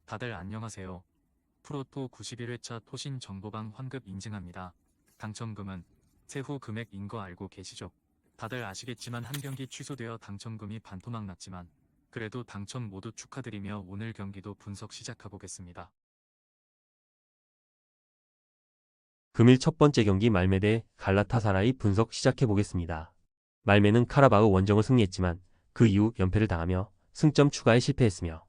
다들 안녕하세요. 프로토 91회차 토신 정보방 환급 인증합니다. 당첨금은 세후 금액인 거 알고 계시죠? 다들 아시겠지만 한 경기 취소되어 당첨금이 반토막 났지만 그래도 당첨 모두 축하드리며 오늘 경기도 분석 시작해보겠습니다. 금일 첫 번째 경기 말메 대 갈라타사라이 분석 시작해보겠습니다. 말메는 카라바흐 원정을 승리했지만 그 이후 연패를 당하며 승점 추가에 실패했으며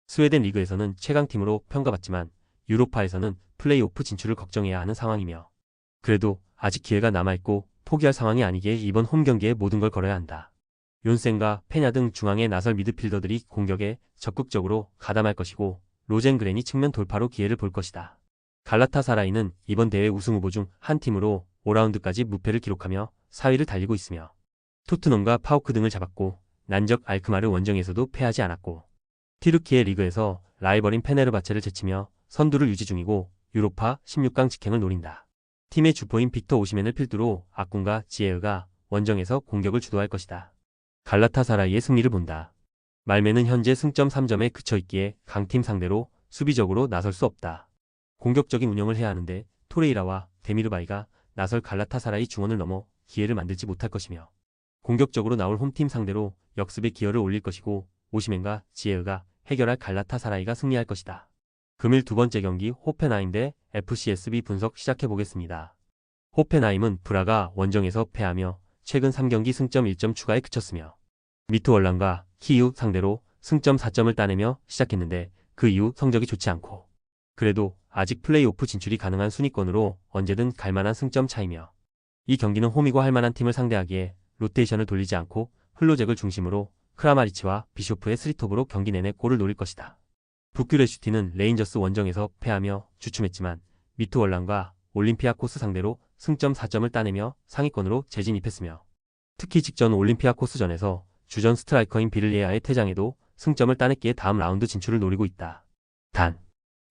스웨덴 리그에서는 최강팀으로 평가받지만 유로파에서는 플레이오프 진출을 걱정해야 하는 상황이며 그래도 아직 기회가 남아있고 포기할 상황이 아니기에 이번 홈 경기에 모든 걸 걸어야 한다. 욘센과 페냐 등 중앙에 나설 미드필더들이 공격에 적극적으로 가담할 것이고 로젠그렌이 측면 돌파로 기회를 볼 것이다. 갈라타사라이는 이번 대회 우승 후보 중 한 팀으로 5라운드까지 무패를 기록하며 4위를 달리고 있으며 토트넘과 파우크 등을 잡았고 난적 알크마르 원정에서도 패하지 않았고 티르키예 리그에서 라이벌인 페네르바체를 제치며 선두를 유지 중이고 유로파 16강 직행을 노린다. 팀의 주포인 빅터 오시멘을 필두로 아쿤과 지에흐가 원정에서 공격을 주도할 것이다. 갈라타사라이의 승리를 본다. 말메는 현재 승점 3점에 그쳐있기에 강팀 상대로 수비적으로 나설 수 없다. 공격적인 운영을 해야 하는데 토레이라와 데미르바이가 나설 갈라타사라이 중원을 넘어 기회를 만들지 못할 것이며 공격적으로 나올 홈팀 상대로 역습에 기여를 올릴 것이고 오시멘과 지에흐가 해결할 갈라타사라이가 승리할 것이다. 금일 두 번째 경기 호펜하임 대 FCSB 분석 시작해보겠습니다. 호펜하임은 브라가 원정에서 패하며 최근 3경기 승점 1점 추가에 그쳤으며 미트월란과 키이우 상대로 승점 4점을 따내며 시작했는데 그 이후 성적이 좋지 않고 그래도 아직 플레이오프 진출이 가능한 순위권으로 언제든 갈만한 승점 차이며 이 경기는 홈이고 할만한 팀을 상대하기에 로테이션을 돌리지 않고 흘로잭을 중심으로 크라마리치와 비쇼프의 스리톱으로 경기 내내 골을 노릴 것이다. 부큐레슈티는 레인저스 원정에서 패하며 주춤했지만 미트월란과 올림피아코스 상대로 승점 4점을 따내며 상위권으로 재진입했으며 특히 직전 올림피아코스전에서 주전 스트라이커인 비를리에아의 퇴장에도 승점을 따냈기에 다음 라운드 진출을 노리고 있다. 단,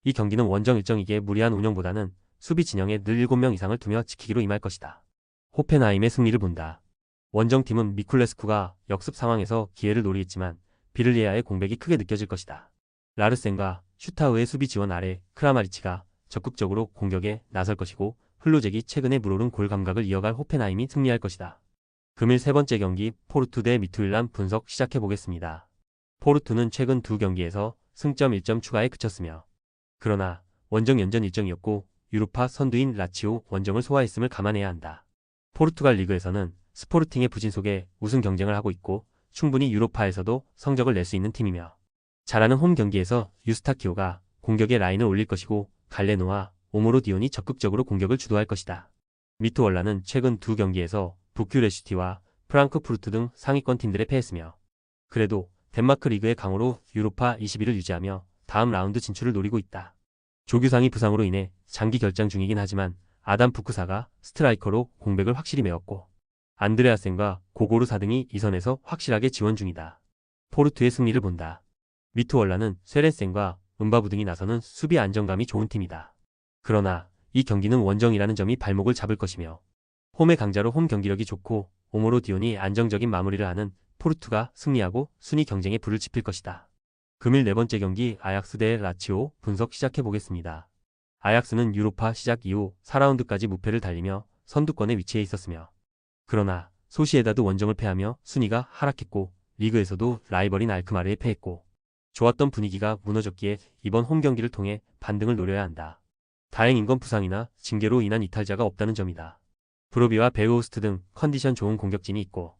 이 경기는 원정 일정이기에 무리한 운영보다는 수비 진영에 늘 7명 이상을 두며 지키기로 임할 것이다. 호펜하임의 승리를 본다. 원정팀은 미쿨레스쿠가 역습 상황에서 기회를 노리겠지만 비를리에아의 공백이 크게 느껴질 것이다. 라르센과 슈타우의 수비 지원 아래 크라마리치가 적극적으로 공격에 나설 것이고 흘로잭이 최근에 물오른 골 감각을 이어갈 호펜하임이 승리할 것이다. 금일 세 번째 경기 포르투 대 미투일란 분석 시작해보겠습니다. 포르투는 최근 두 경기에서 승점 1점 추가에 그쳤으며 그러나 원정 연전 일정이었고 유로파 선두인 라치오 원정을 소화했음을 감안해야 한다. 포르투갈 리그에서는 스포르팅의 부진 속에 우승 경쟁을 하고 있고 충분히 유로파에서도 성적을 낼 수 있는 팀이며 잘하는 홈 경기에서 유스타키오가 공격의 라인을 올릴 것이고 갈레노와 오모로 디온이 적극적으로 공격을 주도할 것이다. 미트월라는 최근 두 경기에서 부큐레슈티와 프랑크푸르트 등 상위권 팀들에 패했으며 그래도 덴마크 리그의 강호로 유로파 20위를 유지하며 다음 라운드 진출을 노리고 있다. 조규상이 부상으로 인해 장기 결장 중이긴 하지만 아담 부크사가 스트라이커로 공백을 확실히 메웠고 안드레아센과 고고르사 등이 이 선에서 확실하게 지원 중이다. 포르투의 승리를 본다. 미투월라는 쇠렌센과 은바부 등이 나서는 수비 안정감이 좋은 팀이다. 그러나 이 경기는 원정이라는 점이 발목을 잡을 것이며 홈의 강자로 홈 경기력이 좋고 오모로 디온이 안정적인 마무리를 하는 포르투가 승리하고 순위 경쟁에 불을 지필 것이다. 금일 네 번째 경기 아약스 대 라치오 분석 시작해보겠습니다. 아약스는 유로파 시작 이후 4라운드까지 무패를 달리며 선두권에 위치해 있었으며 그러나 소시에다드 원정을 패하며 순위가 하락했고 리그에서도 라이벌인 알크마르에 패했고 좋았던 분위기가 무너졌기에 이번 홈 경기를 통해 반등을 노려야 한다. 다행인 건 부상이나 징계로 인한 이탈자가 없다는 점이다. 브로비와 베우호스트 등 컨디션 좋은 공격진이 있고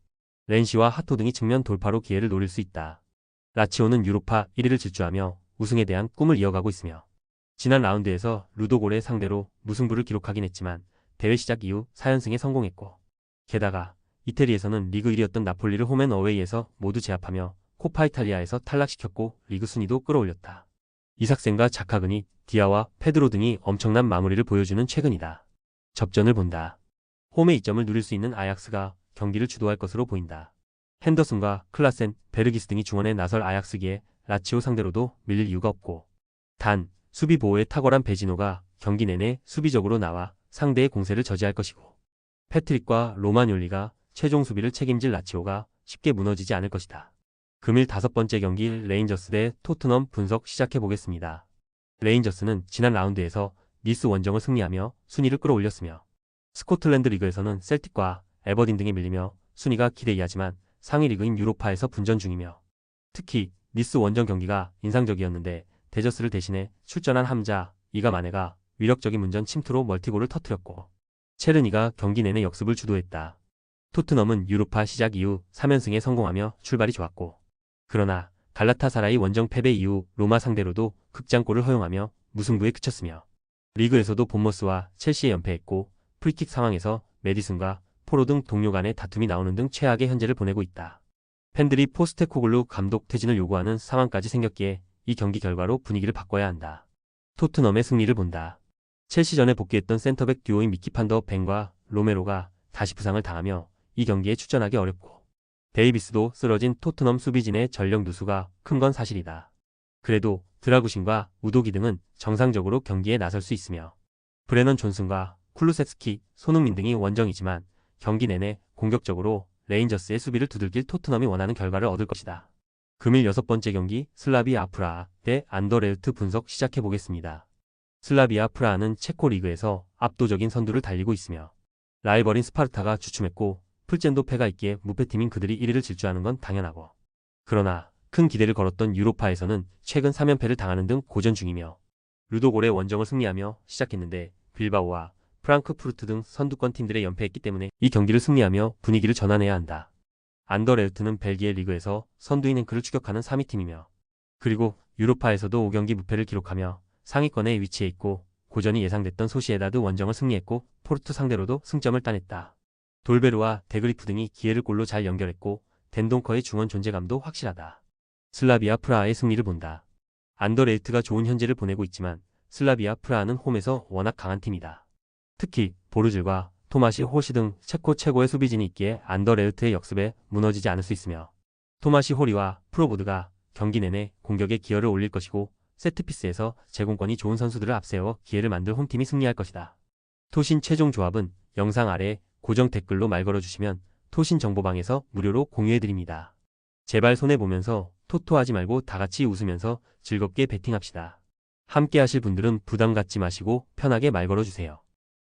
렌시와 하토 등이 측면 돌파로 기회를 노릴 수 있다. 라치오는 유로파 1위를 질주하며 우승에 대한 꿈을 이어가고 있으며 지난 라운드에서 루도골의 상대로 무승부를 기록하긴 했지만 대회 시작 이후 4연승에 성공했고 게다가 이태리에서는 리그 1위였던 나폴리를 홈앤어웨이에서 모두 제압하며 코파 이탈리아에서 탈락시켰고 리그 순위도 끌어올렸다. 이삭센과 자카그니, 디아와 페드로 등이 엄청난 마무리를 보여주는 최근이다. 접전을 본다. 홈의 이점을 누릴 수 있는 아약스가 경기를 주도할 것으로 보인다. 핸더슨과 클라센, 베르기스 등이 중원에 나설 아약스기에 라치오 상대로도 밀릴 이유가 없고 단 수비 보호에 탁월한 베지노가 경기 내내 수비적으로 나와 상대의 공세를 저지할 것이고 패트릭과 로마뇰리가 최종 수비를 책임질 라치오가 쉽게 무너지지 않을 것이다. 금일 다섯 번째 경기 레인저스 대 토트넘 분석 시작해보겠습니다. 레인저스는 지난 라운드에서 니스 원정을 승리하며 순위를 끌어올렸으며 스코틀랜드 리그에서는 셀틱과 에버딘 등에 밀리며 순위가 기대이하지만 상위 리그인 유로파에서 분전 중이며 특히 니스 원정 경기가 인상적이었는데 데저스를 대신해 출전한 함자 이가 마네가 위력적인 문전 침투로 멀티골을 터뜨렸고 체르니가 경기 내내 역습을 주도했다. 토트넘은 유로파 시작 이후 3연승에 성공하며 출발이 좋았고 그러나 갈라타사라이 원정 패배 이후 로마 상대로도 극장골을 허용하며 무승부에 그쳤으며 리그에서도 본머스와 첼시에 연패했고 프리킥 상황에서 메디슨과 포로 등 동료 간의 다툼이 나오는 등 최악의 현재를 보내고 있다. 팬들이 포스테코글루 감독 퇴진을 요구하는 상황까지 생겼기에 이 경기 결과로 분위기를 바꿔야 한다. 토트넘의 승리를 본다. 첼시전에 복귀했던 센터백 듀오인 미키 판더 벤과 로메로가 다시 부상을 당하며 이 경기에 출전하기 어렵고 데이비스도 쓰러진 토트넘 수비진의 전력 누수가 큰 건 사실이다. 그래도 드라구신과 우도기 등은 정상적으로 경기에 나설 수 있으며 브레넌 존슨과 쿨루세스키, 손흥민 등이 원정이지만 경기 내내 공격적으로 레인저스의 수비를 두들길 토트넘이 원하는 결과를 얻을 것이다. 금일 6번째 경기 슬라비아 프라하 대 안더레우트 분석 시작해보겠습니다. 슬라비아 프라하는 체코 리그에서 압도적인 선두를 달리고 있으며 라이벌인 스파르타가 주춤했고 풀젠도 패가 있기에 무패팀인 그들이 1위를 질주하는 건 당연하고 그러나 큰 기대를 걸었던 유로파에서는 최근 3연패를 당하는 등 고전 중이며 루도골의 원정을 승리하며 시작했는데 빌바오와 프랑크푸르트 등 선두권 팀들의 연패했기 때문에 이 경기를 승리하며 분위기를 전환해야 한다. 안더레우트는 벨기에 리그에서 선두인 행크를 추격하는 3위 팀이며 그리고 유로파에서도 5경기 무패를 기록하며 상위권에 위치해 있고 고전이 예상됐던 소시에다드 원정을 승리했고 포르투 상대로도 승점을 따냈다. 돌베르와 데그리프 등이 기회를 골로 잘 연결했고 덴동커의 중원 존재감도 확실하다. 슬라비아 프라하의 승리를 본다. 안더레우트가 좋은 현재를 보내고 있지만 슬라비아 프라하는 홈에서 워낙 강한 팀이다. 특히 보르질과 토마시 홀시 등 체코 최고의 수비진이 있기에 안더레우트의 역습에 무너지지 않을 수 있으며 토마시 홀이와 프로보드가 경기 내내 공격에 기여를 올릴 것이고 세트피스에서 제공권이 좋은 선수들을 앞세워 기회를 만들 홈팀이 승리할 것이다. 토신 최종 조합은 영상 아래 고정 댓글로 말 걸어주시면 토신 정보방에서 무료로 공유해드립니다. 제발 손해보면서 토토하지 말고 다같이 웃으면서 즐겁게 베팅합시다. 함께 하실 분들은 부담 갖지 마시고 편하게 말 걸어주세요.